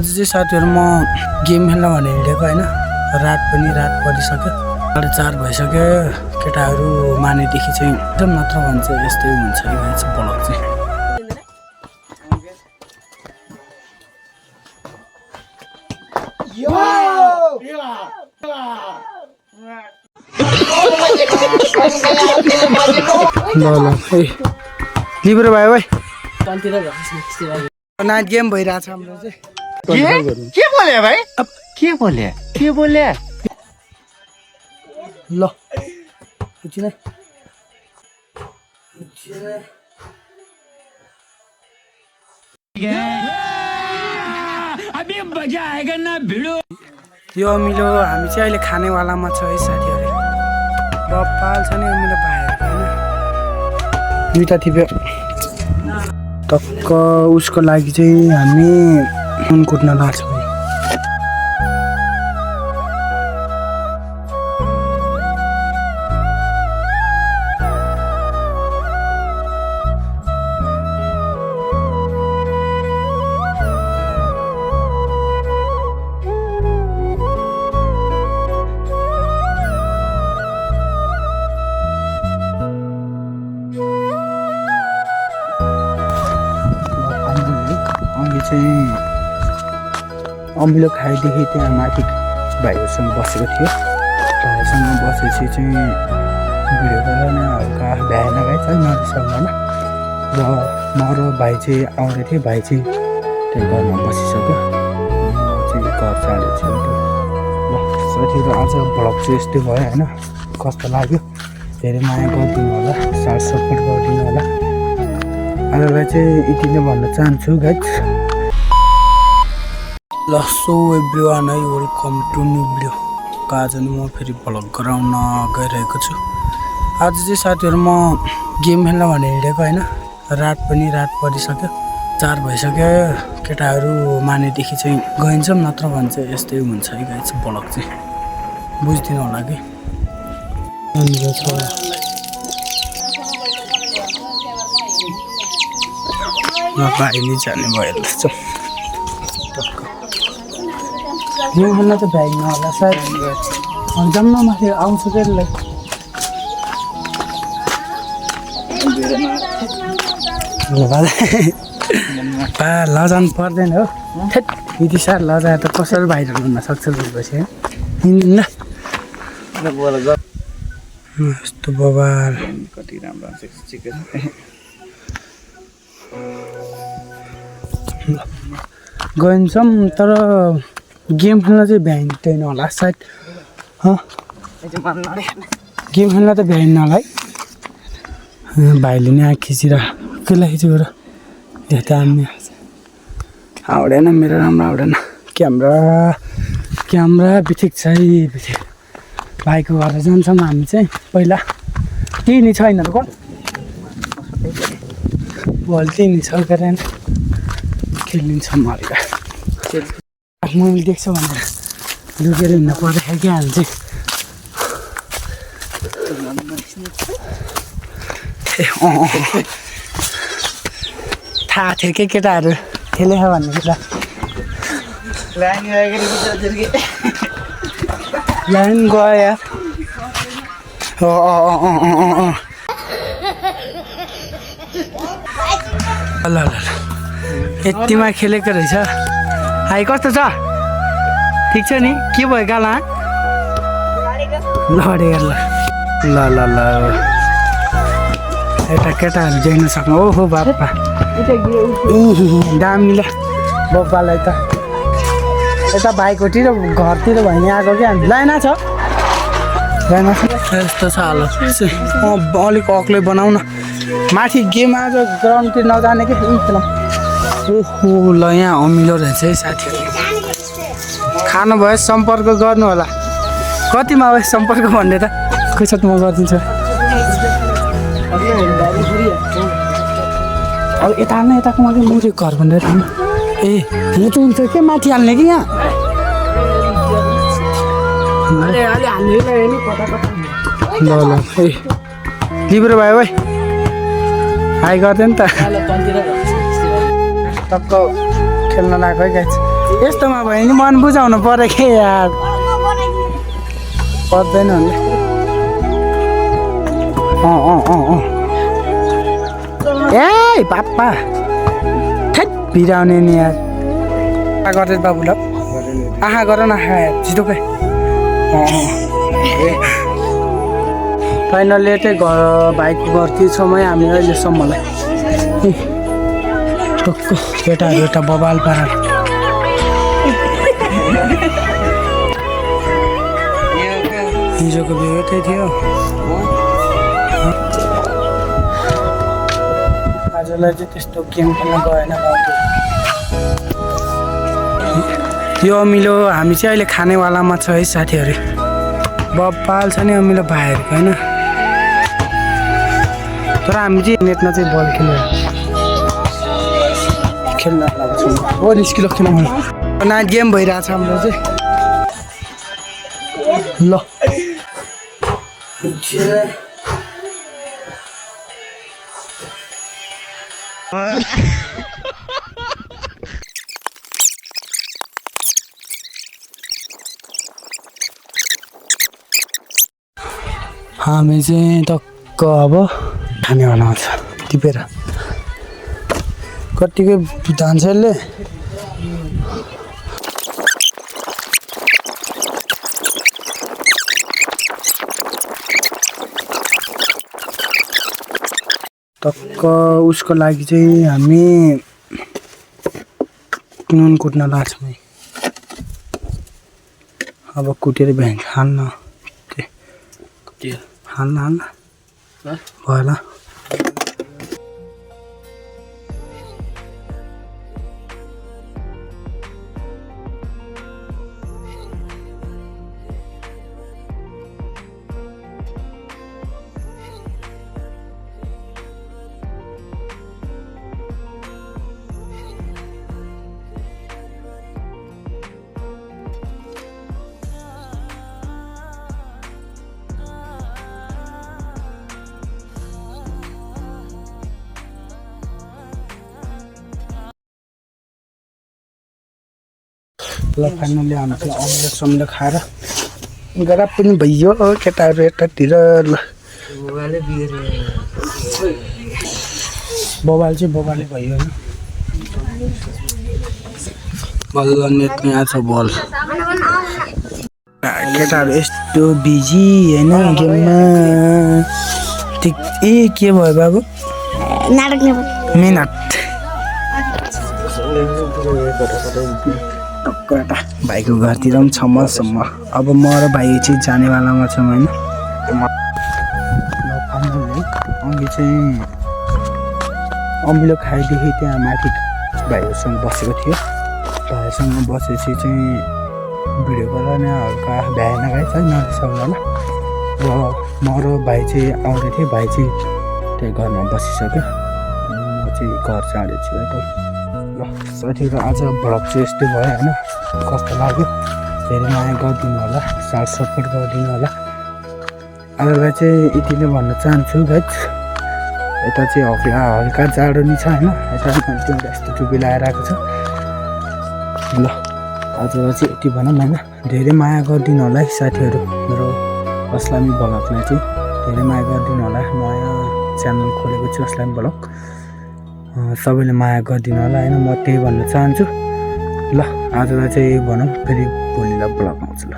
आज चाहिँ साथीहरु म गेम खेल्न भनेर हिँडेको हैन रात परिसक्यो 4:30 भइसक्यो केटाहरु मानेदेखि चाहिँ एकदम नत्र भन्छ यस्तै हुन्छ है गाइस ब्लग चाहिँ ल ए लिब्रो भाइ भाइ कन्तिर गएछ नाइट गेम भइराछ हाम्रो चाहिँ के बोले भाइ अब के बोले ल उठिन अभी मजा आएगा ना भिडो यो अमिलो हामी चाहिँ अहिले खानेवालामा छ है साथीहरु बप्पाल छ नि अमिलो पाएर हैन दुईटा थिप्यो टक्क उसको लागि चाहिँ हामी नुन कुट्न लाग्छौँ अमिलो खाएदेखि त्यहाँ माथि भाइहरूसँग बसेको थियो भाइसँग बसेपछि चाहिँ भिडियो गरेर हल्का भ्याएन गाइस है नरिसाउन र म र भाइ चाहिँ आउँदै थिएँ भाइ चाहिँ त्यो घरमा बसिसक्यो म चाहिँ घर जाँदैछु ल साथीहरू आज भ्लग चाहिँ यस्तै भयो होइन कस्तो लाग्यो धेरै माया गरिदिनु होला साथ सपोर्ट गरिदिनु होला आजलाई चाहिँ यति नै भन्न चाहन्छु गाइस ल सो एभ्रिवान है वेलकम टु न्यू भिडियो आज म फेरि भ्लग गराउन गइरहेको छु आज चाहिँ साथीहरु म गेम खेल्न भनेर हिँडेको हैन रात परिसक्यो 4 भइसक्यो केटाहरु मानेदेखि चाहिँ गइन्छौँ नत्र भन्छ यस्तै हुन्छ है गाइस भ्लग चाहिँ बुझ्दिनु होला कि भाइ नि जाने भयो गेम खेल्न त भ्याइन्न होला सायद जम्न माथि आउँछ त्यसलाई लजाउनु पर्दैन हो यति साह्रो लजाएर त कसरी बाहिर हुन सक्छ भनेपछि हिँड्नु यस्तो बबाल कति राम्रो चिकन गइन्छौँ तर गेम खेल्न चाहिँ भ्याइँदैन होला सायद गेम खेल्न त भ्याइन्न होला है भाइले नि खिचेर कसलाई खिचेको र यहाँ त हामी आउँदैन मेरो राम्रो आउँदैन क्यामेरा बिथिक छ है बिथिक भाइको घर जान्छौँ हामी चाहिँ पहिला तिनी छैन त कोण बल तिनी छ गरेर खेलिन्छौँ हल्का मैले देख्छ भनेर लुकेर हिँड्नु पर्दाखेरि क्या हामी चाहिँ थाहा थियो के केटाहरू खेलेछ भन्ने कुरा लाइन गयो यार ल यतिमा खेलेको रहेछ हाई कस्तो छ ठिक छ नि के भयो गाला लडेर ल यता केटाहरू देख्न सक्नु ओहो बाप्पा दामी ल बब्बालाई त यता भाइकोतिर घरतिर भइने आएको क्या लाइना छ यस्तो छ हालत अलिक अग्लै बनाउन माथि गेम आज ग्राउन्डतिर नजाने कि खेलौँ ओहो ल यहाँ अमिलो रहेछ है साथीहरू खानुभयो सम्पर्क गर्नु होला कतिमा भयो सम्पर्क भन्ने त कसरी म गरिदिन्छु अब यता हाल्ने यताको मात्रै मुरी घर भनेर ए म त हुन्छ के माथि हाल्ने कि यहाँ ल ए लिब्रो भाइ भाइ हाई गरिदियो नि त टक्क खेल्न लाग्यो है गाइस यस्तोमा भयो नि मन बुझाउनु पर्यो के यार पर्दैन नि ए पापा थैट बिराउने नि यार गरेर बाबु ल आहा गर न आहा छिटो गए फाइनली चाहिँ घर भाइको घरतिर छौँ है हामी अहिलेसम्मलाई टक्क केटाहरू एउटा बबाल पारा हिजोको भ्यू यतै थियो आजलाई चाहिँ त्यस्तो गेम खेल्न गएन यो अमिलो हामी चाहिँ अहिले खानेवालामा छ है साथीहरू बब्बाल छ नि अमिलो भाइहरूको होइन तर हामी चाहिँ नेटमा चाहिँ बल खेल्न लाग्छौँ हो निस्किलो खेल्न नाइट गेम भइरहेछ हाम्रो चाहिँ ल हामी चाहिँ टक्क अब खानेवाला आउँछ टिपेर कतिको धान्छ यसले टक्क उसको लागि चाहिँ हामी नुन कुट्न लाग्छौँ अब कुटेर भ्याङ हाल्न हाल्न भएन ल फाइनली हामी चाहिँ अम्लेट सम्लेट खाएर गरा पनि भइयो केटाहरू यतातिर ल बबाले भयो होइन बल्ल नेट यहाँ छ बल केटाहरू यस्तो बिजी होइन गेममा ठिक ए के भयो बाबु मिनट टक्क भाइको घरतिर पनि छम्म अब म र भाइ चाहिँ जानेवालामा छौँ होइन अघि चाहिँ अमिलो खाएदेखि त्यहाँ माथि भाइहरूसँग बसेको थियो भाइसँग बसेपछि चाहिँ भिडियो गरेर हल्का भ्याएन गाई छ नरिसाउला र म र भाइ चाहिँ आउँदै थिएँ भाइ चाहिँ त्यही घरमा बसिसक्यो म चाहिँ घर चाँडेछु है त ल साथीहरू आज भ्लग चाहिँ यस्तै भयो होइन कस्तो लाग्यो धेरै माया गरिदिनु होला साथ सपोर्ट गरिदिनु होला आजलाई चाहिँ यति नै भन्न चाहन्छु गाइज यता चाहिँ हल्का जाडो नि छ होइन यता मान्छे यस्तो टुपी लगाएर आएको छ ल आजलाई चाहिँ यति भनौँ होइन धेरै माया गरिदिनु होला है साथीहरू मेरो अस्लामी भ्लगलाई चाहिँ धेरै माया गरिदिनु होला नयाँ च्यानल खोलेको छु अस्लामी भ्लग सबैले माया गरिदिनु होला होइन म त्यही भन्न चाहन्छु ल आजलाई चाहिँ भनौँ फेरि भोलिलाई भ्लग आउँछु ल